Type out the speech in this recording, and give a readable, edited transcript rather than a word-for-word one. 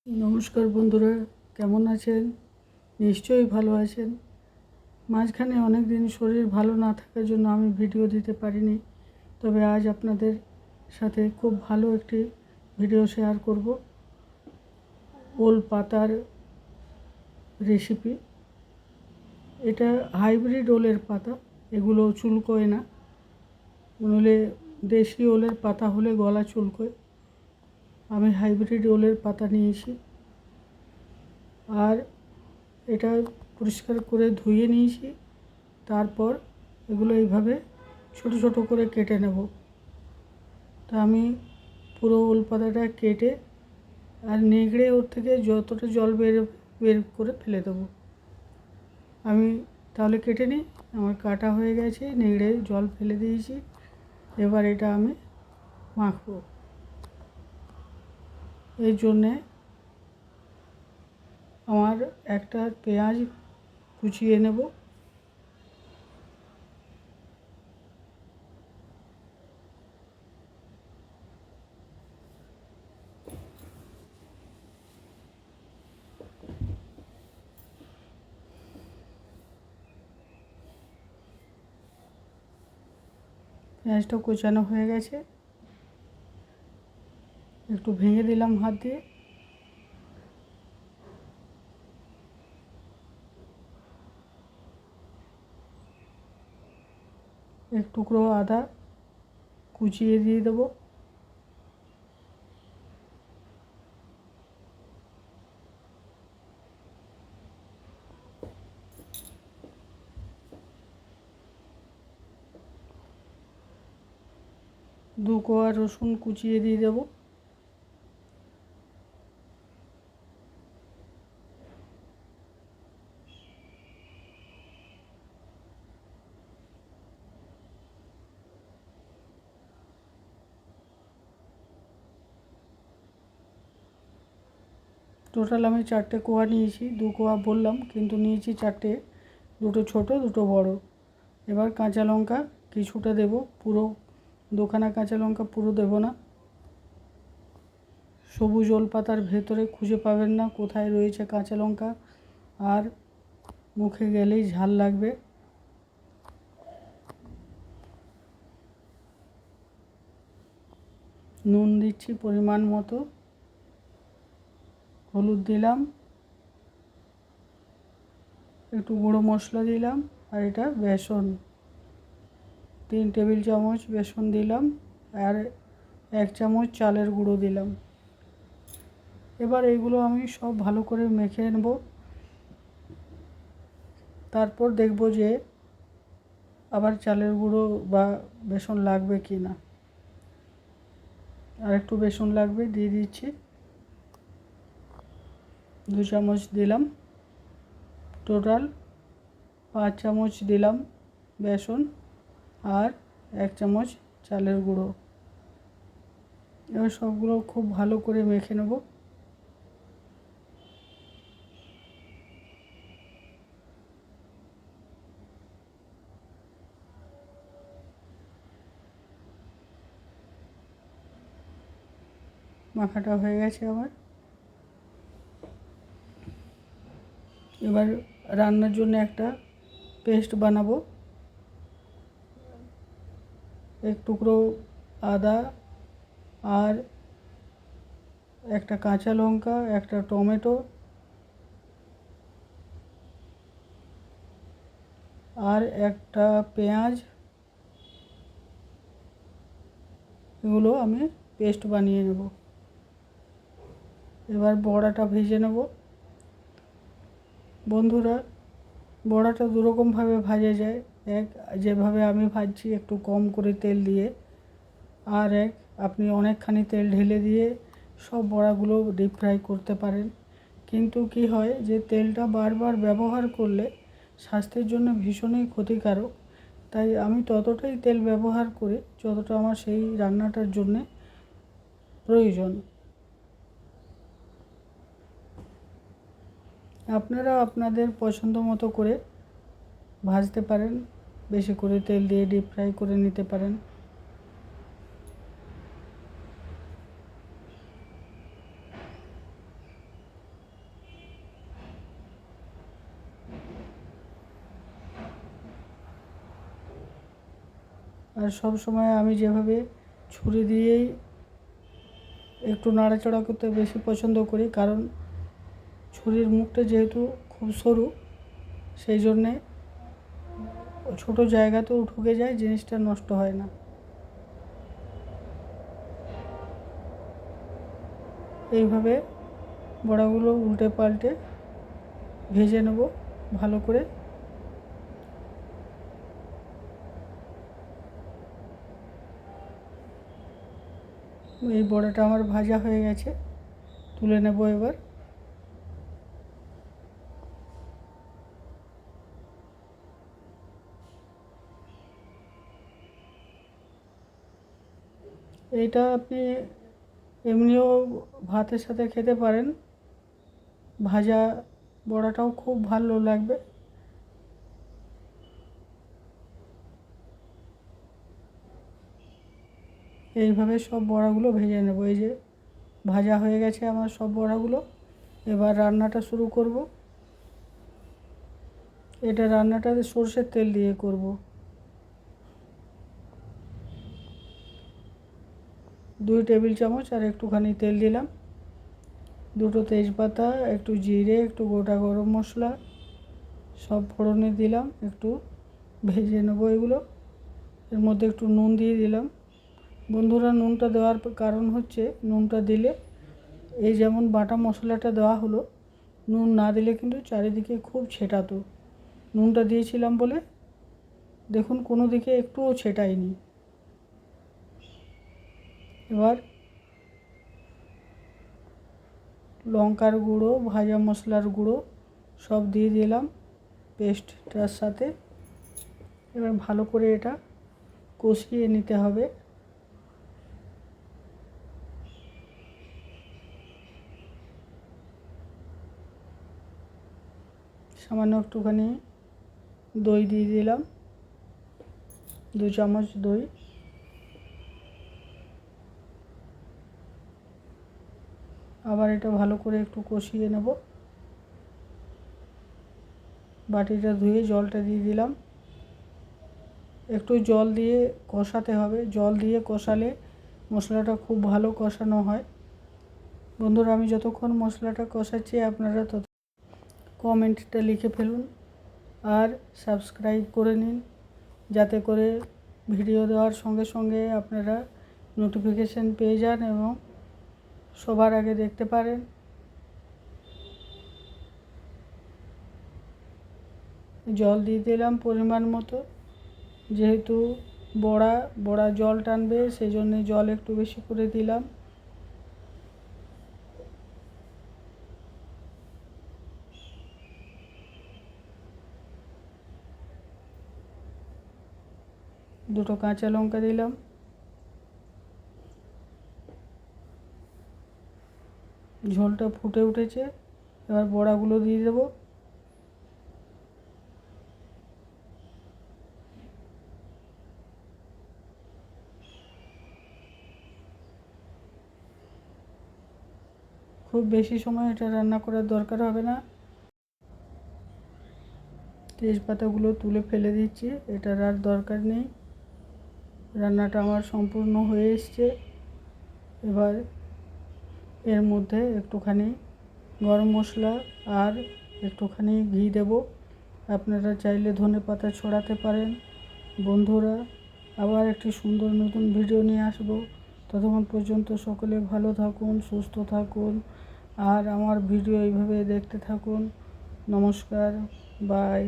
নমস্কার বন্ধুরা, কেমন আছেন? নিশ্চয়ই ভালো আছেন। মাঝখানে অনেক দিন শরীর ভালো না থাকার জন্য আমি ভিডিও দিতে পারিনি, তবে আজ আপনাদের সাথে খুব ভালো একটি ভিডিও শেয়ার করব। ওল পাতার রেসিপি। এটা হাইব্রিড ওলের পাতা, এগুলো চুলকোয় না। নইলে দেশি ওলের পাতা হলে গলা চুলকোয়। আমি হাইব্রিড ওলের পাতা নিয়েছি, আর এটা পরিষ্কার করে ধুয়ে নিয়েছি। তারপর এগুলো এইভাবে ছোট ছোট করে কেটে নেব। তা আমি পুরো ওল পাতাটা কেটে আর নেংড়ে ওর থেকে যতটা জল বের করে ফেলে দেবো। আমি তাহলে কেটে নিই। আমার কাটা হয়ে গেছে, নেংড়ে জল ফেলে দিয়েছি। এবার এটা আমি মাখবো। এর জন্যে আমার একটা পেঁয়াজ কুচিয়ে নেব। পেঁয়াজটা কুচানো হয়ে গেছে, একটু ভেঙে দিলাম হাত দিয়ে। এক টুকরো আদা কুচিয়ে দিয়ে দেবো। দু কোয়া রসুন কুচিয়ে দিয়ে দেবো। টোটাল আমি 4টে কোয়া নিয়েছি, 2 কোয়া বললাম কিন্তু নিয়েছি 4টে, দুটো ছোট দুটো বড়। এবার কাঁচা লঙ্কা কিছুটা দেব, পুরো দুখানা কাঁচা লঙ্কা পুরো দেব না। সবুজ ওল পাতার ভেতরে খুঁজে পাবেন না কোথায় রয়েছে কাঁচা লঙ্কা, আর মুখে গেলেই ঝাল লাগবে। নুন দিচ্ছি পরিমাণ মতো, হলুদ দিলাম, একটু গুঁড়ো মশলা দিলাম, আর এটা বেসন 3 টেবিল চামচ বেসন দিলাম, আর 1 চামচ চালের গুঁড়ো দিলাম। এবার এইগুলো আমি সব ভালো করে মেখে নেব। তারপর দেখব যে আবার চালের গুঁড়ো বা বেসন লাগবে কি না। আর একটু বেসন লাগবে, দিয়ে দিচ্ছি। 2 চামচ দিলাম, টোটাল 5 চামচ দিলাম বেসন, আর 1 চামচ চালের গুঁড়ো। এবার সবগুলো খুব ভালো করে মেখে নেব। মাখাটা হয়ে গেছে আমার। এবার রান্নার জন্য একটা পেস্ট বানাবো। এক টুকরো আদা, আর একটা কাঁচা লঙ্কা, একটা টমেটো, আর একটা পেঁয়াজ, এগুলো আমি পেস্ট বানিয়ে নেব। এবার বড়াটা ভেজে নেব। বন্ধুরা, বড়াটা দুরকমভাবে ভাজা যায়। এক, যেভাবে আমি ভাজছি একটু কম করে তেল দিয়ে, আর এক, আপনি অনেকখানি তেল ঢেলে দিয়ে সব বড়াগুলো ডিপ ফ্রাই করতে পারেন। কিন্তু কি হয় যে তেলটা বারবার ব্যবহার করলে স্বাস্থ্যের জন্য ভীষণই ক্ষতিকারক। তাই আমি ততটাই তেল ব্যবহার করি যতটা আমার সেই রান্নাটার জন্যে প্রয়োজন। আপনারা আপনাদের পছন্দ মতো করে ভাজতে পারেন, বেশি করে তেল দিয়ে ডিপ ফ্রাই করে নিতে পারেন। আর সব সময় আমি যেভাবে ছুরি দিয়েই একটু নাড়াচাড়া করতে বেশি পছন্দ করি, কারণ ছুরির মুখটা যেহেতু খুব সরু, সেই জন্যে ছোটো জায়গাতেও ঢুকে যায়, জিনিসটা নষ্ট হয় না। এইভাবে বড়াগুলো উল্টে পাল্টে ভেজে নেব ভালো করে। এই বড়াটা আমার ভাজা হয়ে গেছে, তুলে নেব এবার। এইটা আপনি এমনিও ভাতের সাথে খেতে পারেন, ভাজা বড়াটাও খুব ভালো লাগবে। এইভাবে সব বড়াগুলো ভেজে নেব। এই যে ভাজা হয়ে গেছে আমার সব বড়াগুলো। এবার রান্নাটা শুরু করব। এটা রান্নাটা সরষের তেল দিয়ে করব। 2 টেবিল চামচ আর একটুখানি তেল দিলাম, 2টো তেজপাতা, একটু জিরে, একটু গোটা গরম মশলা সব ফোড়নে দিলাম। একটু ভেজে নেব এগুলো। এর মধ্যে একটু নুন দিয়ে দিলাম। বন্ধুরা, নুনটা দেওয়ার কারণ হচ্ছে, নুনটা দিলে এই যেমন বাটা মশলাটা দেওয়া হলো, নুন না দিলে কিন্তু চারিদিকে খুব ছেটাতো। নুনটা দিয়েছিলাম বলে দেখুন কোনো দিকে একটুও ছেটায়নি। এবার লঙ্কার গুঁড়ো, ভাজা মশলার গুঁড়ো সব দিয়ে দিলাম পেস্টটার সাথে। এবার ভালো করে এটা কষিয়ে নিতে হবে। সামান্য একটুখানি দই দিয়ে দিলাম, 2 চামচ দই। আবার এটা ভালো করে একটু কষিয়ে নেব। বাটিটা ধুয়ে জলটা দিয়ে দিলাম। একটু জল দিয়ে কষাতে হবে, জল দিয়ে কষালে মশলাটা খুব ভালো কষানো হয়। বন্ধুরা, আমি যতক্ষণ মশলাটা কষাচ্ছি আপনারা তত কমেন্টটা লিখে ফেলুন আর সাবস্ক্রাইব করে নিন, যাতে করে ভিডিও দেওয়ার সঙ্গে সঙ্গে আপনারা নোটিফিকেশান পেয়ে যান এবং সবার আগে দেখতে পারেন। জল দিয়ে দিলাম পরিমাণ মতো, যেহেতু বড়া জল টানবে সেই জন্যে জল একটু বেশি করে দিলাম। দুটো কাঁচা লঙ্কা দিলাম। ঝোলটা ফুটে উঠেছে, এবার বড়াগুলো দিয়ে দেব। খুব বেশি সময় এটা রান্না করার দরকার হবে না। তেজপাতাগুলো তুলে ফেলে দিচ্ছি, এটার আর দরকার নেই। রান্নাটা আমার সম্পূর্ণ হয়ে এসছে। এবার এর মধ্যে একটুখানি গরম মশলা আর একটুখানি ঘি দেব। আপনারা চাইলে ধনেপাতা ছড়াতে পারেন। বন্ধুরা, আবার একটি সুন্দর নতুন ভিডিও নিয়ে আসব। ততক্ষণ পর্যন্ত সকলে ভালো থাকুন, সুস্থ থাকুন আর আমার ভিডিও এইভাবে দেখতে থাকুন। নমস্কার, বাই।